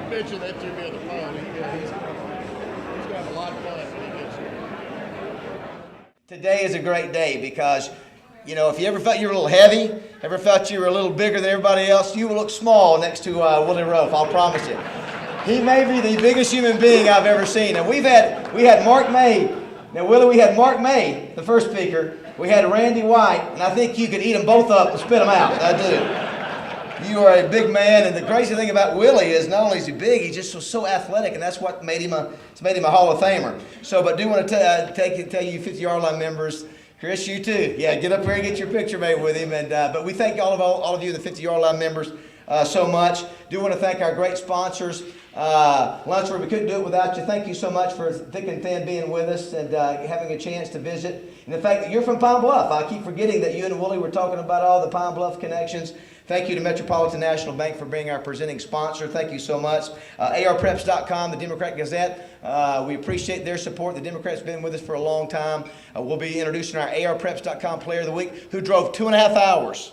mention that to me on the phone. He's going to have a lot of fun when he gets here. Today is a great day because, you know, if you ever felt you were a little heavy, ever felt you were a little bigger than everybody else, you will look small next to Willie Roaf, I'll promise you. He may be the biggest human being I've ever seen. And we had Mark May. Now, Willie, we had Mark May, the first speaker. We had Randy White, and I think you could eat them both up and spit them out. I do. You are a big man, and the crazy thing about Willie is not only is he big, he's just so athletic, and that's what made him a Hall of Famer. So, but do want to tell you 50-yard line members, Chris, you too. Yeah, get up here and get your picture made with him. And but we thank all of you, the 50-yard line members, so much. Do want to thank our great sponsors. Luncheon, we couldn't do it without you. Thank you so much for thick and thin being with us and having a chance to visit. And the fact that you're from Pine Bluff, I keep forgetting that you and Willie were talking about all the Pine Bluff connections. Thank you to Metropolitan National Bank for being our presenting sponsor. Thank you so much. ARPreps.com, the Democrat Gazette. We appreciate their support. The Democrats have been with us for a long time. We'll be introducing our ARPreps.com Player of the Week, who drove 2.5 hours.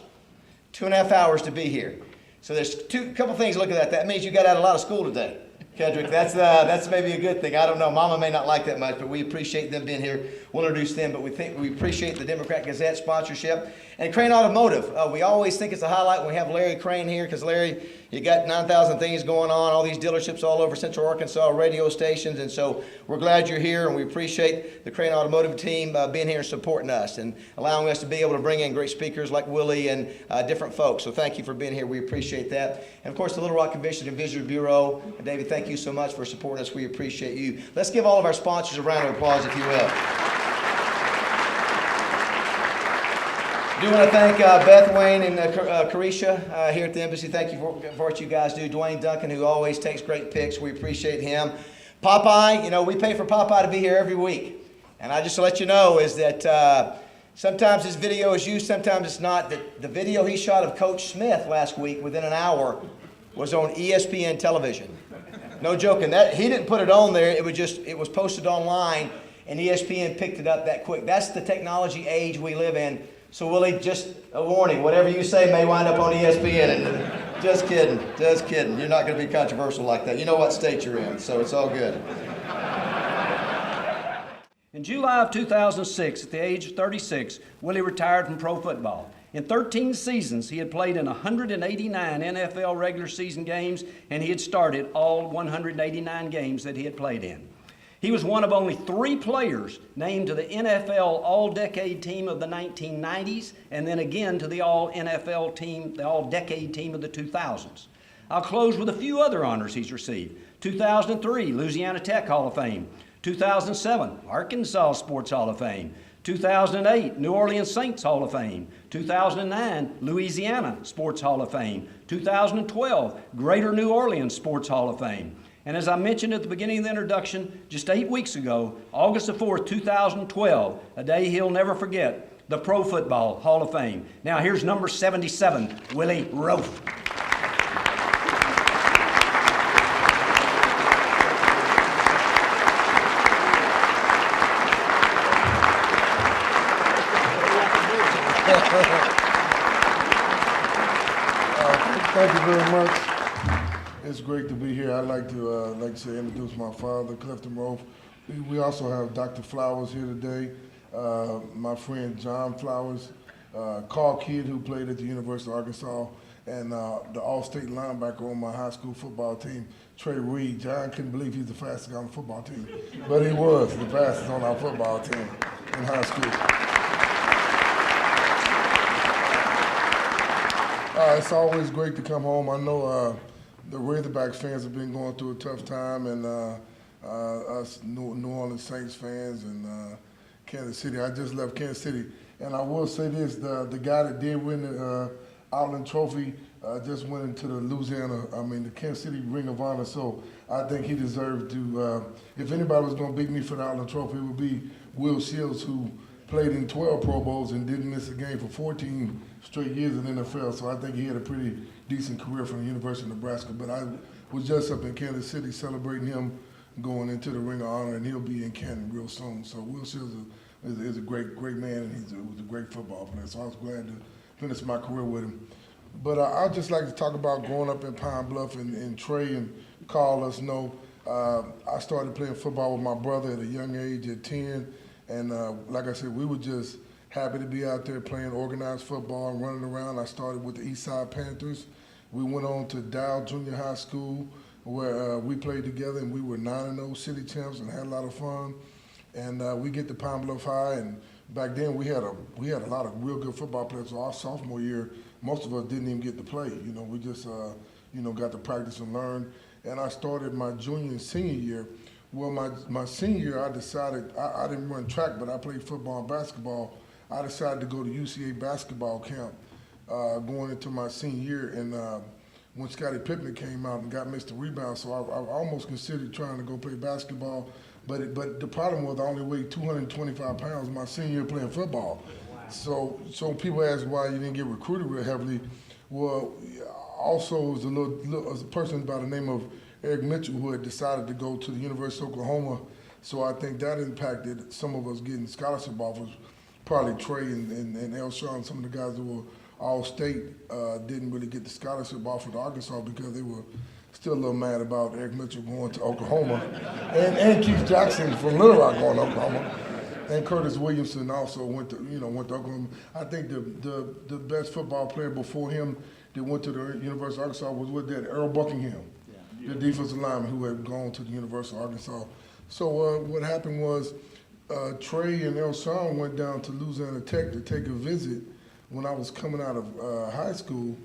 2.5 hours to be here. So there's a couple things to look at that. That means you got out a lot of school today, Kedrick. That's maybe a good thing. I don't know. Mama may not like that much, but we appreciate them being here. We'll introduce them, but we appreciate the Democrat Gazette sponsorship. And Crane Automotive. We always think it's a highlight when we have Larry Crane here, because Larry, you got 9,000 things going on, all these dealerships all over Central Arkansas, radio stations, and so we're glad you're here, and we appreciate the Crane Automotive team being here and supporting us and allowing us to be able to bring in great speakers like Willie and different folks. So thank you for being here. We appreciate that. And of course, the Little Rock Convention and Visitor Bureau. David, thank you so much for supporting us. We appreciate you. Let's give all of our sponsors a round of applause, if you will. I do want to thank Beth Wayne and Carisha here at the embassy. Thank you for what you guys do. Dwayne Duncan, who always takes great pics. We appreciate him. Popeye, you know, we pay for Popeye to be here every week. And I just to let you know is that sometimes this video is used, sometimes it's not. The video he shot of Coach Smith last week within an hour was on ESPN television. No joking. He didn't put it on there. It was posted online, and ESPN picked it up that quick. That's the technology age we live in. So Willie, just a warning, whatever you say may wind up on ESPN. And just kidding, just kidding. You're not going to be controversial like that. You know what state you're in, so it's all good. In July of 2006, at the age of 36, Willie retired from pro football. In 13 seasons, he had played in 189 NFL regular season games, and he had started all 189 games that he had played in. He was one of only 3 players named to the NFL All-Decade Team of the 1990s, and then again to the All-NFL Team, the All-Decade Team of the 2000s. I'll close with a few other honors he's received. 2003, Louisiana Tech Hall of Fame. 2007, Arkansas Sports Hall of Fame. 2008, New Orleans Saints Hall of Fame. 2009, Louisiana Sports Hall of Fame. 2012, Greater New Orleans Sports Hall of Fame. And as I mentioned at the beginning of the introduction, just 8 weeks ago, August the 4th, 2012, a day he'll never forget, the Pro Football Hall of Fame. Now here's number 77, Willie Roaf. Thank you very much. It's great to be here. I'd like to introduce my father, Clifton Roaf. We also have Dr. Flowers here today, my friend John Flowers, Carl Kidd, who played at the University of Arkansas, and the all-state linebacker on my high school football team, Trey Reed. John couldn't believe he's the fastest guy on the football team, but he was the fastest on our football team in high school. It's always great to come home. I know the Razorbacks fans have been going through a tough time, and us New Orleans Saints fans and Kansas City. I just left Kansas City, and I will say this: the guy that did win the Outland Trophy just went into the Kansas City Ring of Honor. So I think he deserved to. If anybody was going to beat me for the Outland Trophy, it would be Will Shields, who played in 12 Pro Bowls and didn't miss a game for 14 straight years in the NFL. So I think he had a pretty decent career from the University of Nebraska. But I was just up in Kansas City celebrating him going into the Ring of Honor, and he'll be in Canton real soon. So Will Shields is a great man, and he was a great football player. So I was glad to finish my career with him. But I'd just like to talk about growing up in Pine Bluff, and Trey and call us know. I started playing football with my brother at a young age at 10, and like I said, we were just happy to be out there playing organized football and running around. I started with the Eastside Panthers. We went on to Dow Junior High School, where we played together, and we were 9-0 city champs and had a lot of fun. And we get to Pine Bluff High, and back then we had a lot of real good football players. So our sophomore year, most of us didn't even get to play. We just got to practice and learn. And I started my junior and senior year. Well, my senior year, I decided I didn't run track, but I played football and basketball. I decided to go to UCA basketball camp going into my senior year, and when Scottie Pippen came out and got Mr. Rebound, so I almost considered trying to go play basketball, but the problem was I only weighed 225 pounds my senior year playing football. So people ask why you didn't get recruited real heavily. Well, also was a person by the name of Eric Mitchell who had decided to go to the University of Oklahoma, so I think that impacted some of us getting scholarship offers. Probably Trey and El Shawn, some of the guys that were all-state didn't really get the scholarship offer to Arkansas because they were still a little mad about Eric Mitchell going to Oklahoma, and Keith Jackson from Little Rock going to Oklahoma, and Curtis Williamson also went to Oklahoma. I think the best football player before him that went to the University of Arkansas was with that Earl Buckingham, the defensive lineman who had gone to the University of Arkansas. So what happened was Trey and El Shawn went down to Louisiana Tech to take a visit when I was coming out of high school,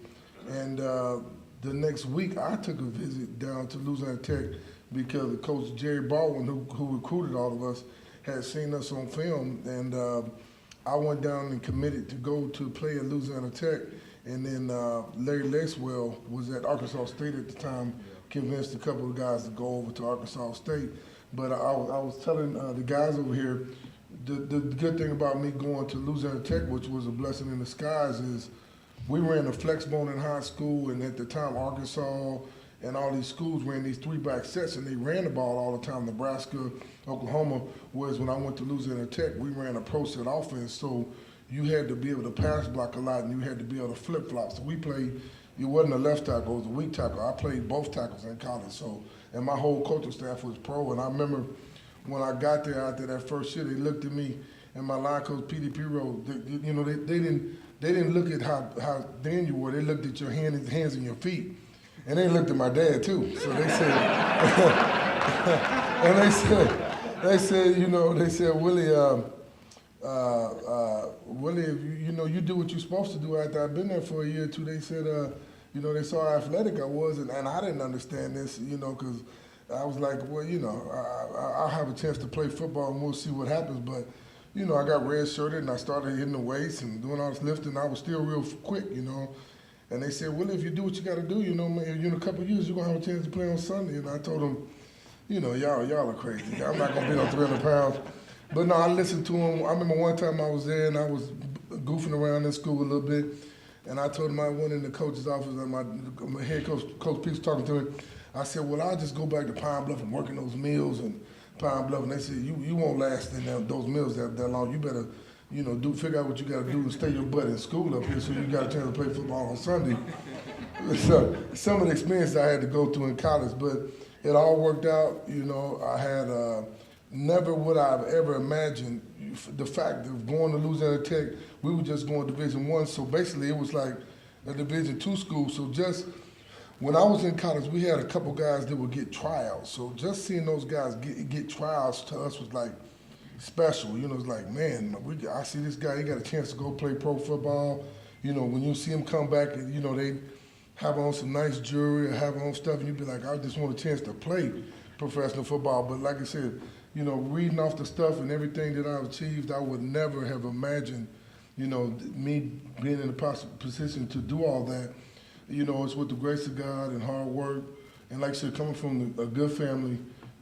and the next week I took a visit down to Louisiana Tech because Coach Jerry Baldwin, who recruited all of us, had seen us on film, and I went down and committed to go to play at Louisiana Tech, and then Larry Lacewell was at Arkansas State at the time, convinced a couple of guys to go over to Arkansas State. But I was telling the guys over here, the good thing about me going to Louisiana Tech, which was a blessing in disguise, is we ran a flexbone in high school, and at the time Arkansas and all these schools ran these three-back sets, and they ran the ball all the time, Nebraska, Oklahoma, whereas when I went to Louisiana Tech, we ran a pro set offense, so you had to be able to pass block a lot, and you had to be able to flip-flop. So we played, it wasn't a left tackle, it was a weak tackle. I played both tackles in college, and my whole coaching staff was pro, and I remember when I got there after that first year, they looked at me, and my line coach, P.D. Pirro, they didn't look at how thin you were, they looked at your hands and your feet. And they looked at my dad too. So they said, and they said, Willie, Willie, you do what you're supposed to do. After I've been there for a year or two, they said, they saw how athletic I was, and I didn't understand this, because I was like, well, I'll have a chance to play football and we'll see what happens. But, I got red-shirted and I started hitting the weights and doing all this lifting. I was still real quick, And they said, well, if you do what you got to do, man, in a couple of years, you're going to have a chance to play on Sunday. And I told them, y'all are crazy. I'm not going to be on 300 pounds. But no, I listened to them. I remember one time I was there and I was goofing around in school a little bit. And I told them I went in the coach's office and my head coach, Coach Peace, talking to me. I said, well, I'll just go back to Pine Bluff and work in those mills and Pine Bluff. And they said, you won't last in those mills that long. You better figure out what you got to do to stay your butt in school up here so you got a chance to play football on Sunday. So some of the experience I had to go through in college, but it all worked out. I had never would I have ever imagined the fact of going to Louisiana Tech. We were just going to Division I, so basically it was like a Division II school. So just when I was in college, we had a couple guys that would get tryouts. So just seeing those guys get tryouts to us was like special. It's like, man, I see this guy, he got a chance to go play pro football. When you see him come back, and they have on some nice jewelry or have on stuff, and you'd be like, I just want a chance to play professional football. But like I said, reading off the stuff and everything that I've achieved, I would never have imagined, me being in a position to do all that. It's with the grace of God and hard work. And like I said, coming from a good family,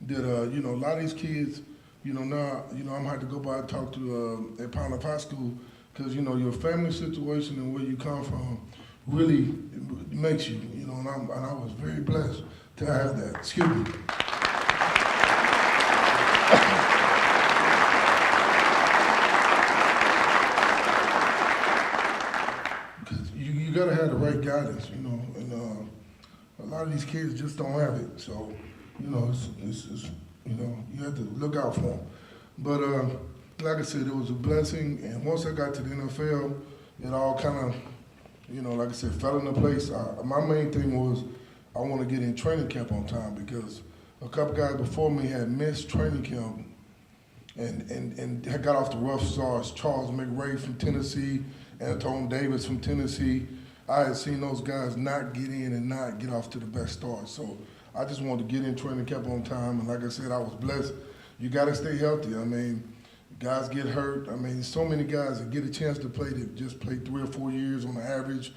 that, a lot of these kids, now, I'm going to have to go by and talk to at Pine Bluff High School because, your family situation and where you come from really makes you, and I was very blessed to have that. Excuse me. Because you got to have the right guidance, and a lot of these kids just don't have it. So, you know, it's you know, you have to look out for them. But like I said, it was a blessing. And once I got to the NFL, it all kind of, you know, like I said, fell into place. My main thing was I want to get in training camp on time because a couple guys before me had missed training camp and had got off the rough starts. Charles McRae from Tennessee, Anton Davis from Tennessee. I had seen those guys not get in and not get off to the best start. So I just wanted to get in training camp on time. And like I said, I was blessed. You got to stay healthy. I mean, guys get hurt. I mean, so many guys that get a chance to play that just play 3 or 4 years on the average,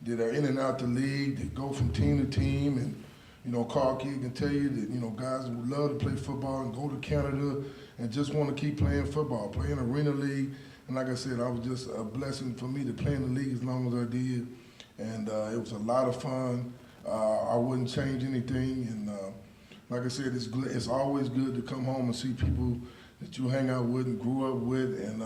that are in and out the league, that go from team to team. And, you know, Carl Key can tell you that, you know, guys would love to play football and go to Canada and just want to keep playing football, playing Arena League. And like I said, I was just a blessing for me to play in the league as long as I did. And it was a lot of fun. I wouldn't change anything. And like I said, it's always good to come home and see people that you hang out with and grew up with. And,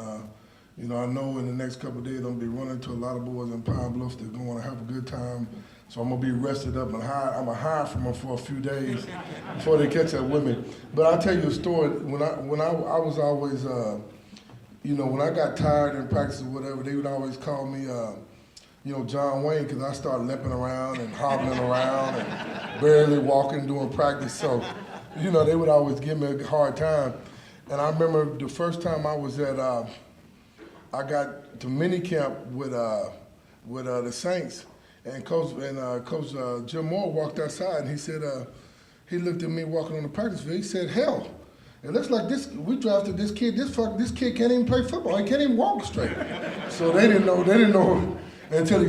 you know, I know in the next couple of days I'm going to be running to a lot of boys in Pine Bluff that are going to have a good time. So I'm going to be rested up and I'm going to hide from them for a few days before they catch up with me. But I'll tell you a story. When I was always, you know, when I got tired in practice or whatever, they would always call me, you know, John Wayne, because I started limping around and hobbling around and barely walking during practice. So, you know, they would always give me a hard time. And I remember the first time I was at, I got to minicamp with the Saints, and Coach Jim Moore walked outside, and he said, he looked at me walking on the practice field. He said, "Hell, it looks like this. We drafted this kid. This kid can't even play football. He can't even walk straight." So they didn't know until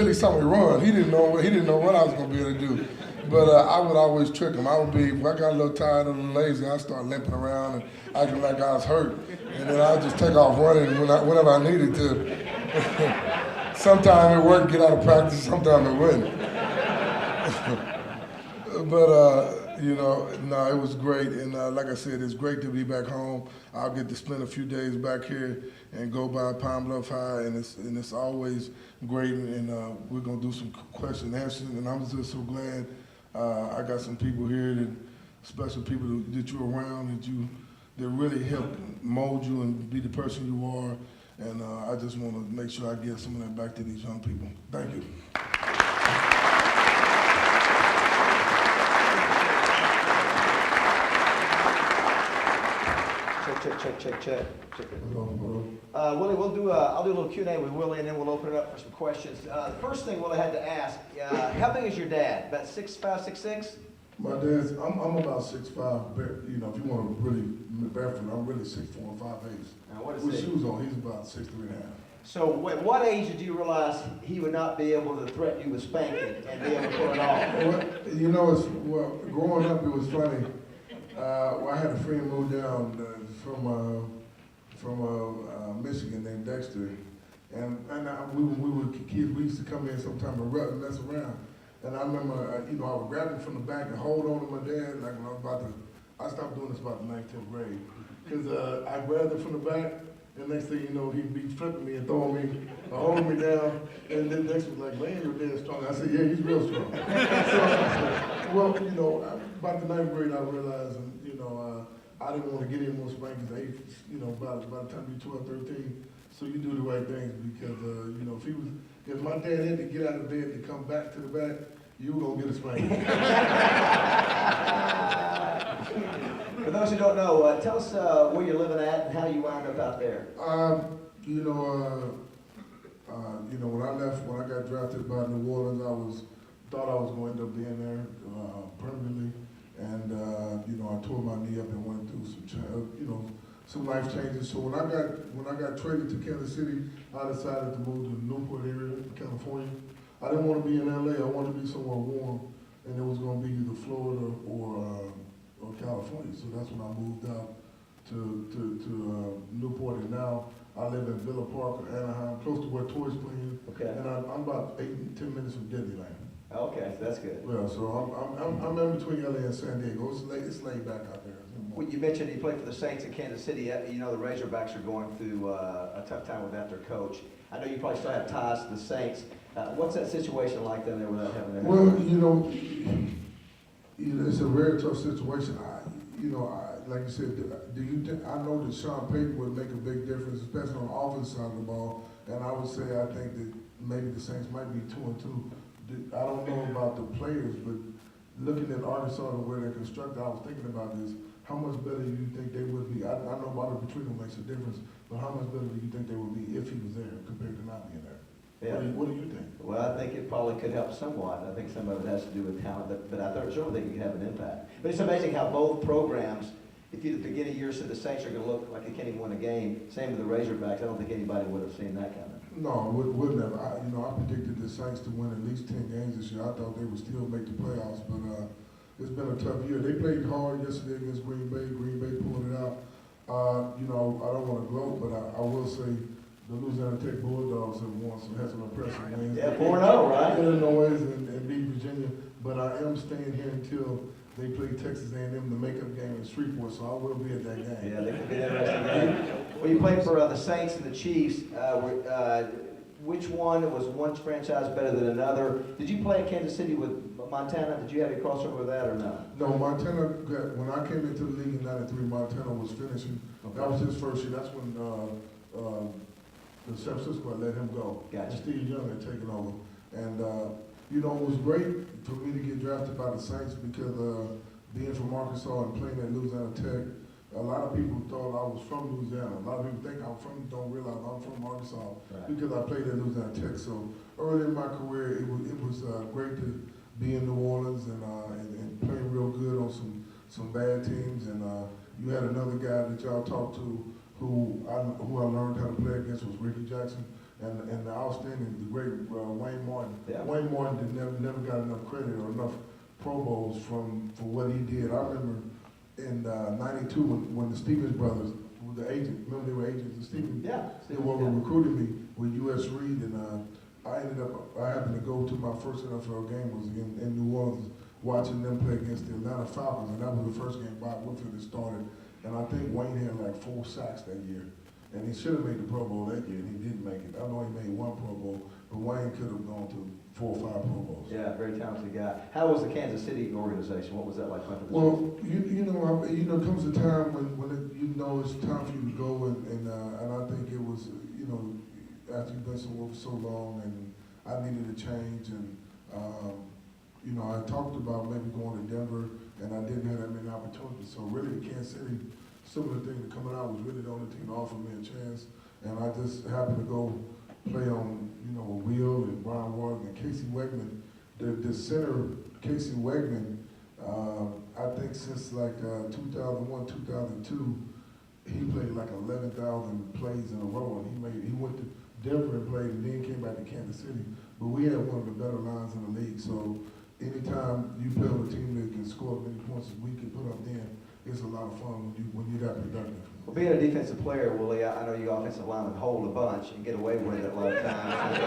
he saw me run. He didn't know what I was gonna be able to do. But I would always trick him. If I got a little tired, a little lazy, I'd start limping around and acting like I was hurt. And then I'd just take off running whenever I needed to. Sometimes it worked, get out of practice, sometimes it wouldn't. But, you know, no, it was great. And like I said, it's great to be back home. I'll get to spend a few days back here and go by Pine Bluff High, and it's always great. And we're going to do some question and answers. And I'm just so glad I got some people here, special people that you're around, that really help mold you and be the person you are. And I just want to make sure I give some of that back to these young people. Thank you. Check. Willie, I'll do a little Q&A with Willie, and then we'll open it up for some questions. The first thing Willie had to ask, how big is your dad? About 6'5", 6'6"? My dad's, I'm about 6'5", you know, if you want to really barefoot, I'm really 6'4", 5'8". With shoes on, he's about 6'3" and a half. So at what age did you realize he would not be able to threaten you with spanking and be able to pull it off? Well, you know, growing up, it was funny. I had a friend move down from Michigan named Dexter, and we were kids. We used to come in sometime and mess around. And I remember, you know, I would grab him from the back and hold on to my dad. Like when I stopped doing this about the 9th, 10th grade, because I grabbed him from the back. And next thing you know, he'd be flipping me and throwing me, holding me down. And then Dexter was like, "Man, your dad's strong." I said, "Yeah, he's real strong." So, well, you know, about the 9th grade, I realized, you know, I didn't want to get any more spankings. You know, by the time you're 12, 13, so you do the right things because, you know, if my dad had to get out of bed to come back to the back, you were gonna get a spanking. For those who don't know, tell us where you're living at and how you wound up out there. You know, when I got drafted by New Orleans, thought I was going to end up being there permanently, and you know, I tore my knee up and went through some life changes. So when I got traded to Kansas City, I decided to move to the Newport area, California. I didn't want to be in LA. I wanted to be somewhere warm, and it was going to be either Florida or California. So that's when I moved out to Newport, and now I live in Villa Park, Anaheim, close to where toys playing. Okay. And I'm about 8 to 10 minutes from Disneyland. Okay, that's good. Well, so I'm in between LA and San Diego. It's laid back out there. Well, you mentioned you played for the Saints in Kansas City. You know the Razorbacks are going through a tough time without their coach. I know you probably still have ties to the Saints. What's that situation like down there without having that? Well, it's a very tough situation. Like you said, do you think, I know that Sean Payton would make a big difference, especially on the offensive side of the ball. And I would say I think that maybe the Saints might be 2-2. I don't know about the players, but looking at Arkansas and where they're constructed, I was thinking about this. How much better do you think they would be? I know Bobby Petrino makes a difference, but how much better do you think they would be if he was there compared to not being there? Yeah. What do you think? Well, I think it probably could help somewhat. I think some of it has to do with talent, but I certainly think it could have an impact. But it's amazing how both programs, if you at the beginning of the year said the Saints are going to look like they can't even win a game, same with the Razorbacks, I don't think anybody would have seen that coming. No, wouldn't have. I predicted the Saints to win at least 10 games this year. I thought they would still make the playoffs, but it's been a tough year. They played hard yesterday against Green Bay. Green Bay pulled it out. I don't want to gloat, but I will say the Louisiana Tech Bulldogs have had some impressive wins. Yeah, 4-0, right? Illinois and beat Virginia, but I am staying here until they play Texas A&M, the makeup game in Shreveport, so I will be at that game. Yeah, that could be an interesting game. Well, you played for the Saints and the Chiefs. Which one was one franchise better than another? Did you play in Kansas City with Montana? Did you have a crossover with that or not? No, Montana, when I came into the league in '93, Montana was finishing. Okay. That was his first year. That's when the San Francisco had let him go. Gotcha. Steve Young had taken over. And, it was great for me to get drafted by the Saints because being from Arkansas and playing at Louisiana Tech, a lot of people thought I was from Louisiana. A lot of people think don't realize I'm from Arkansas because I played at Louisiana Tech. So early in my career, it was great to be in New Orleans and play real good on some bad teams. And you had another guy that y'all talked to who I learned how to play against was Ricky Jackson. And the outstanding, the great Wayne Martin. Yeah. Wayne Martin never got enough credit or enough Pro Bowls for what he did. I remember in '92 when the Stevens brothers, the agent, remember they were agents, the Stevens, they were recruiting me with U.S. Reed, and I happened to go to my first NFL game was in New Orleans, watching them play against the Atlanta Falcons, and that was the first game Bob Woodford had started, and I think Wayne had like 4 sacks that year. And he should have made the Pro Bowl that year, and he didn't make it. I know he made 1 Pro Bowl, but Wayne could have gone to 4 or 5 Pro Bowls. Yeah, very talented guy. How was the Kansas City organization? What was that like? Well, it comes a time when it's time for you to go, and I think it was, after you've been somewhere for so long, and I needed a change, and I talked about maybe going to Denver, and I didn't have that many opportunities. So really, Kansas City, some of the things that coming out was really the only team to offer me a chance, and I just happened to go play on, Will and Brian Ward and Casey Wegman. The center, Casey Wegman, I think since like 2001, 2002, he played like 11,000 plays in a row, and he went to Denver and played, and then came back to Kansas City. But we had one of the better lines in the league, so anytime you play on a team that can score as many points as we can put up then, it's a lot of fun when you're that productive. Well, being a defensive player, Willie, I know you offensive linemen hold a bunch and get away with it a lot of times.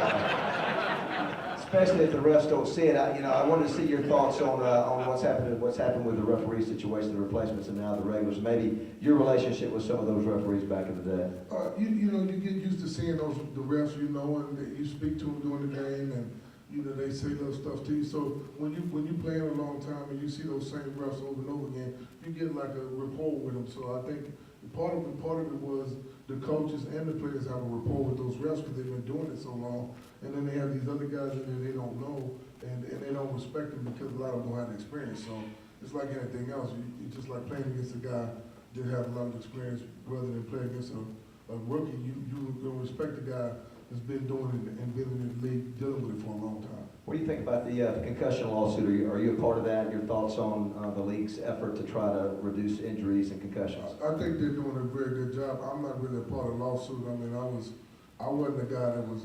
Especially if the refs don't see it. I wanted to see your thoughts on what's happened with the referee situation, the replacements, and now the regulars. Maybe your relationship with some of those referees back in the day. You get used to seeing the refs, and you speak to them during the game, and they say little stuff to you. So when you play in a long time and you see those same refs over and over again, you get like a rapport with them. So I think part of it was the coaches and the players have a rapport with those refs because they've been doing it so long. And then they have these other guys in there they don't know and they don't respect them because a lot of them don't have the experience. So it's like anything else. You just like playing against a guy that has a lot of experience rather than play against a rookie. You will respect the guy that's been doing it and been in the league dealing with it for a long time. What do you think about the concussion lawsuit? Are you a part of that? Your thoughts on the league's effort to try to reduce injuries and concussions? I think they're doing a very good job. I'm not really a part of the lawsuit. I mean, I wasn't a guy that was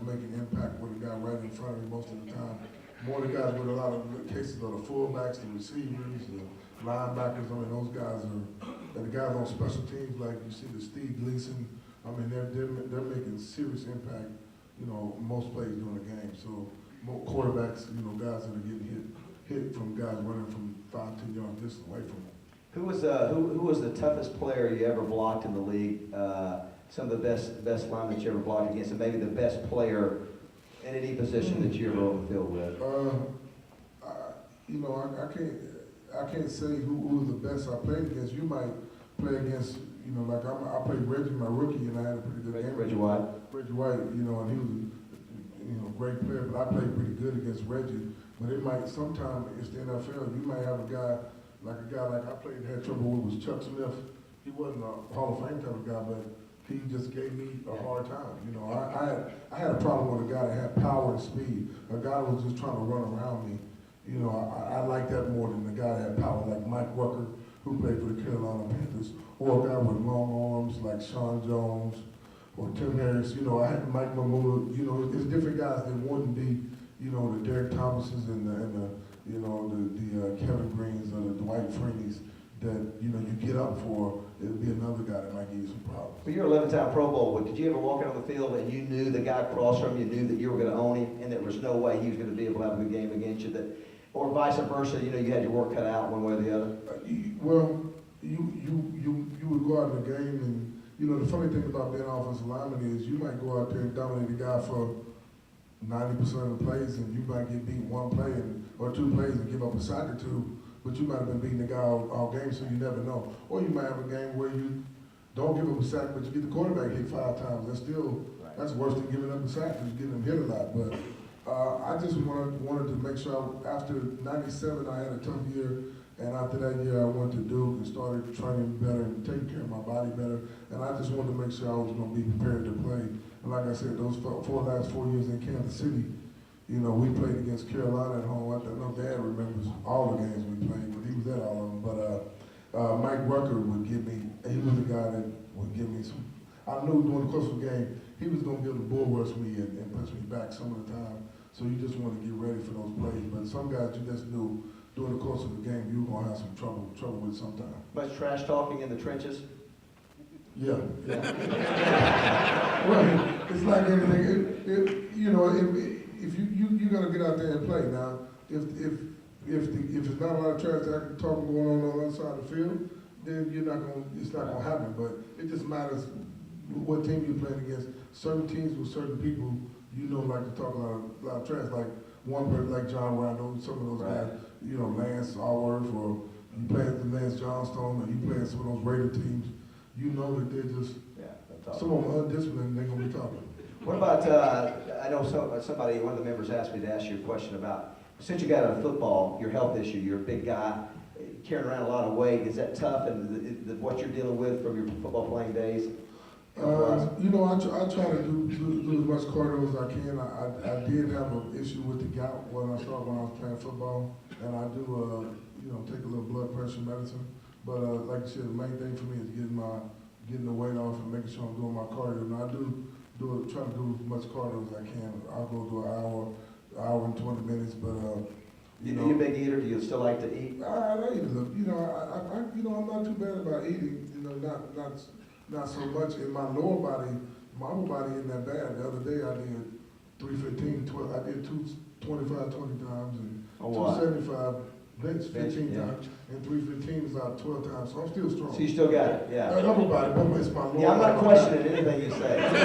making impact with a guy right in front of me most of the time. More the guys with a lot of cases are the fullbacks, the receivers, the linebackers. I mean, those guys are, and the guys on special teams like you see the Steve Gleason. I mean, they're making serious impact, most plays during the game. So more quarterbacks, guys that are getting hit from guys running from 5-10 yards distance away from them. Who was the toughest player you ever blocked in the league? Some of the best linemen you ever blocked against, and maybe the best player in any position that you're on the field with? I can't say who was the best I played against. You might play against, like I played Reggie my rookie, and I had a pretty good game. Reggie White. Reggie White, and he was a great player, but I played pretty good against Reggie. But it might, sometimes it's the NFL, you might have a guy like I played, had trouble with was Chuck Smith. He wasn't a Hall of Fame type of guy, but he just gave me a hard time. I had a problem with a guy that had power and speed. A guy that was just trying to run around me. I like that more than the guy that had power, like Mike Rucker, who played for the Carolina Panthers, or a guy with long arms like Sean Jones or Tim Harris. I had Mike Mamula. There's different guys that wouldn't be, the Derek Thomases and the Kevin Greens or the Dwight Freeneys that you get up for. It'll be another guy that might give you some problems. Well, you're a 11-time Pro Bowl. Did you ever walk out on the field and you knew the guy across from you knew that you were going to own him, and there was no way he was going to be able to have a good game against you? Or vice versa, you had your work cut out one way or the other? You would go out in the game, and the funny thing about being offensive lineman is you might go out there and dominate the guy for 90% of the plays, and you might get beat one play or two plays and give up a sack or two, but you might have been beating the guy all game, so you never know. Or you might have a game where you don't give up a sack, but you get the quarterback hit 5 times. That's worse than giving up a sack because you're getting him hit a lot. But I just wanted to make sure after '97 I had a tough year, and after that year I went to Duke and started training better and taking care of my body better, and I just wanted to make sure I was going to be prepared to play. And like I said, those last 4 years in Kansas City, we played against Carolina at home. I know Dad remembers all the games we played, but he was at all of them. But Mike Rucker would give me, he was the guy that would give me some, I knew during the course of the game, he was going to be able to bull rush me and push me back some of the time. So you just want to get ready for those plays. But some guys you just knew during the course of the game you were going to have some trouble with sometimes. Much trash talking in the trenches? Yeah. Well, it's like anything. If you got to get out there and play. Now, if it's not a lot of trash talking going on the other side of the field, then it's not gonna happen. But it just matters what team you're playing against. Certain teams with certain people, like to talk a lot of trash. Like one person like John Randall, some of those guys, Lance Allworth, or you play at the Lance Johnstone, or you play at some of those Raider teams. That they're just some of them undisciplined. They're gonna be talking. What about, I know somebody, one of the members asked me to ask you a question about, since you got out of football, your health issue, you're a big guy, carrying around a lot of weight, is that tough, and what you're dealing with from your football playing days? I try to do as much cardio as I can. I did have an issue with the gout when I was playing football, and I do, take a little blood pressure medicine. But like I said, the main thing for me is getting the weight off and making sure I'm doing my cardio. And I try to do as much cardio as I can. I'll go to an hour and 20 minutes. But you a big eater? Do you still like to eat? I eat a little. I'm not too bad about eating. Not so much in my lower body. My upper body isn't that bad. The other day I did 315. I did 225 20 times and 275 bench 15 times, and 315 is out 12 times. So I'm still strong. So you still got it, yeah. Upper body, but it's my lower. Yeah, I'm not questioning anything you say. Just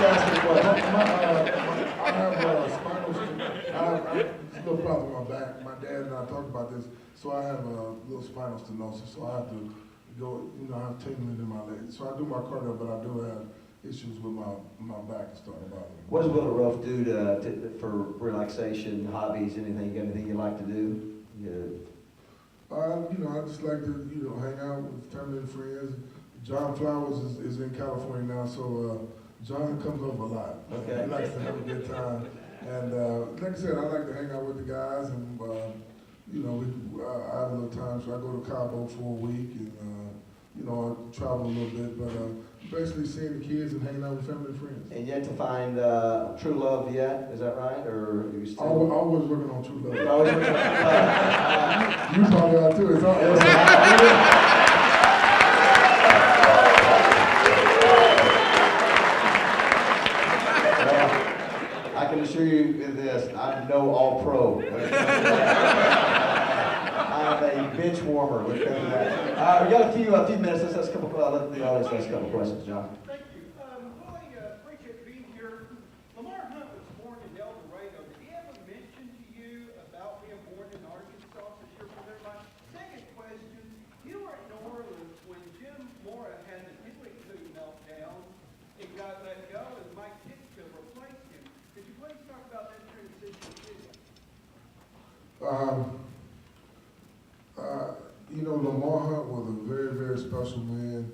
asking a question. I have spinal. I have a little problem with my back. My dad and I talked about this. So I have a little spinal stenosis. So I have to go. I have tingling in my legs. So I do my cardio, but I do have issues with my back starting to bother me. What does Willie Roaf do for relaxation, hobbies, anything? You got anything you like to do? I just like to, hang out with family and friends. John Flowers is in California now, so John comes over a lot. Okay. He likes to have a good time. And like I said, I like to hang out with the guys, and I have a little time, so I go to Cabo for a week, and I travel a little bit, but basically seeing the kids and hanging out with family and friends. And yet to find true love yet, is that right? Or are you still? Always working on true love. Always working on true love. You probably are too. It's all. I can assure you this, I'm no all-pro. I'm a bench warmer. We got a few minutes. Let's ask a couple. Let the audience ask a couple questions, John. Thank you. Willie, appreciate being here. Lamar Hunt You know, Lamar Hunt was a very, very special man.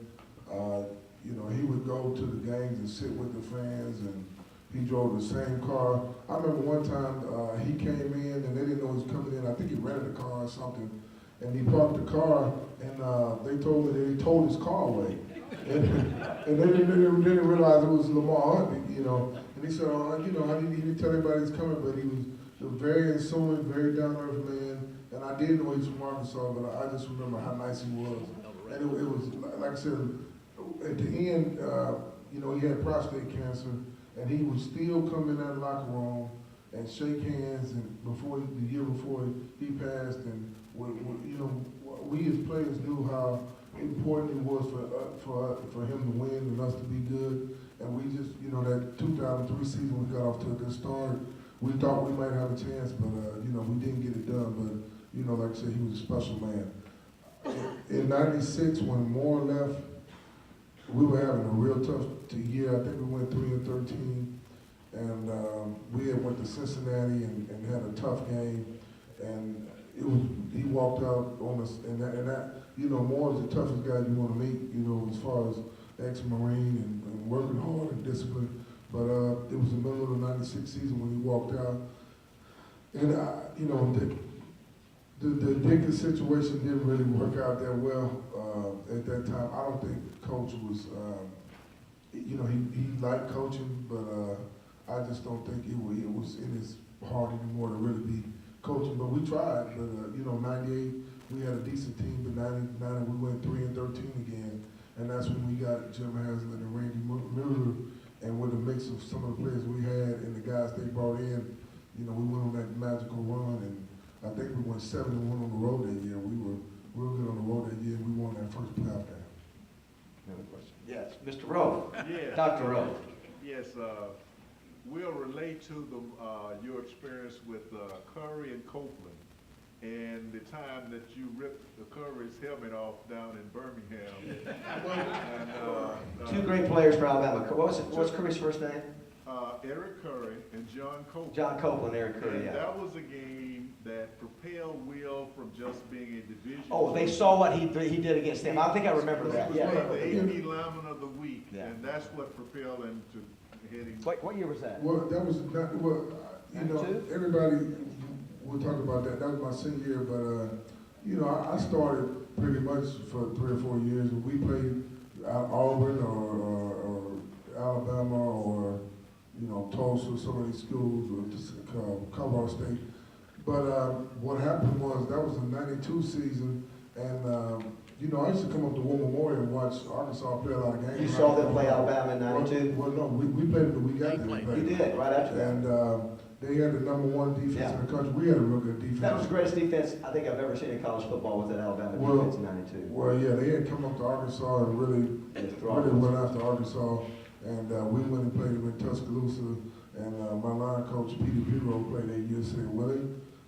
You know, he would go to the games and sit with the fans, and he drove the same car. I remember one time he came in and they didn't know he was coming in. I think he rented a car or something, and he parked the car, and they told me that he towed his car away. And they didn't realize it was Lamar Hunt, you know. And he said, you know, he didn't tell anybody he's coming, but he was a very assuming, very down-to-earth man. And I did know he was from Arkansas, but I just remember how nice he was. And it was, like I said, at the end, you know, he had prostate cancer, and he would still come in that locker room and shake hands. And the year before he passed, and you know, we as players knew how important it was for him to win and us to be good. And we just, you know, that 2003 season we got off to a good start. We thought we might have a chance, but you know, we didn't get it done. But you know, like I said, he was a special man. In '96, when Moore left, we were having a real tough year. I think we went 3-13, and we had went to Cincinnati and had a tough game. And he walked out on us, and that you know, Moore is the toughest guy you want to meet. You know, as far as ex-Marine and working hard and discipline. But it was the middle of the '96 season when he walked out, and you know, the Dickens situation didn't really work out that well at that time. I don't think Coach was, you know, he liked coaching, but I just don't think it was in his heart anymore to really be coaching. But we tried. But you know, '98 we had a decent team, but '99 we went 3-13 again, and that's when we got Jim Haslett and Randy Miller. And with a mix of some of the players we had and the guys they brought in, you know, we went on that magical run, and I think we went 7-1 on the road that year. We were real good on the road that year, and we won that first playoff game. Another question? Yes, Mr. Roaf. Yes. Dr. Roaf. Yes, we'll relate to your experience with Curry and Copeland and the time that you ripped the Curry's helmet off down in Birmingham. And, Two great players for Alabama. What's Curry's first name? Eric Curry and John Copeland. John Copeland, Eric Curry, And yeah. that was a game that propelled Will from just being a division. Oh, they saw what he did against them. I think I remember that. He was Yeah. the AP lineman of the week, Yeah. and that's what propelled him to heading. What year was that? Well, that was not, well, you know, 92? everybody will talk about that. That was my senior year, but, you know, I started pretty much for 3 or 4 years. We played Auburn or Alabama or, you know, Tulsa, some of these schools, or Colorado State. But what happened was that was the '92 season, and you know, I used to come up to War Memorial and watch Arkansas play a lot of games. You saw them play Alabama in '92? Well, no, we played them the week after they played. You did, right after that. And they had the #1 defense in the country. We had a real good defense. That was the greatest defense I think I've ever seen in college football, was that Alabama defense in '92. Well, yeah, they had come up to Arkansas and really went after Arkansas. And we went and played them in Tuscaloosa. And my line coach, Peter Bureau, played that year, said, Willie,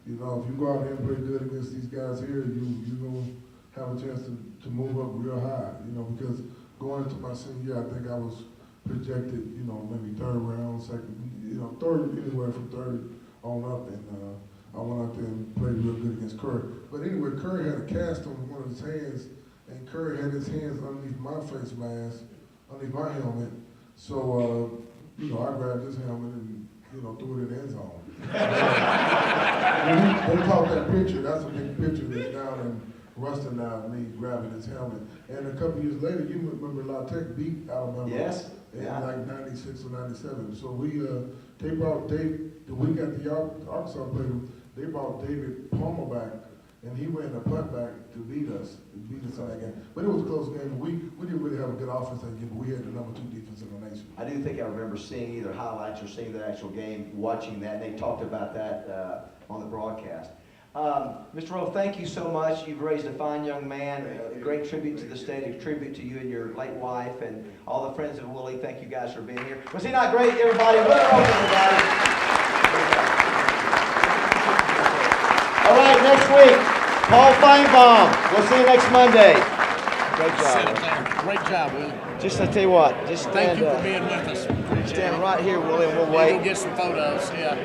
you know, if you go out there and play good against these guys here, you're going to have a chance to move up real high, you know, because going into my senior year, I think I was projected, you know, maybe 3rd round, second, you know, 3rd, anywhere from 3rd on up, and I went out there and played real good against Curry. But anyway, Curry had a cast on one of his hands, and Curry had his hands underneath my face mask, underneath my helmet, so, you know, I grabbed his helmet and, you know, threw it in the end zone. They caught that picture, that's a big picture that's down in Ruston now, me grabbing his helmet. And a couple years later, you remember La Tech beat Alabama. Yes. In Yeah. like '96 or '97. So they brought the week after Arkansas played them, they brought David Palmer back, and he ran the punt back to beat us in that game. But it was a close game. We didn't really have a good offense that game, but we had the #2 defense in the nation. I do think I remember seeing either highlights or seeing the actual game, watching that, and they talked about that on the broadcast. Mr. Roaf, thank you so much. You've raised a fine young man, a great tribute to the state, a tribute to you and your late wife, and all the friends of Willie. Thank you guys for being here. Was he not great, everybody? Willie Roaf, everybody. All right, next week, Paul Feinbaum. We'll see you next Monday. Great Sit up job. there. Great job, Willie. Just I tell you what, just Thank stand you up. for being with us. Appreciate Stand it. right here, Willie, and we'll We'll wait. get some photos, yeah.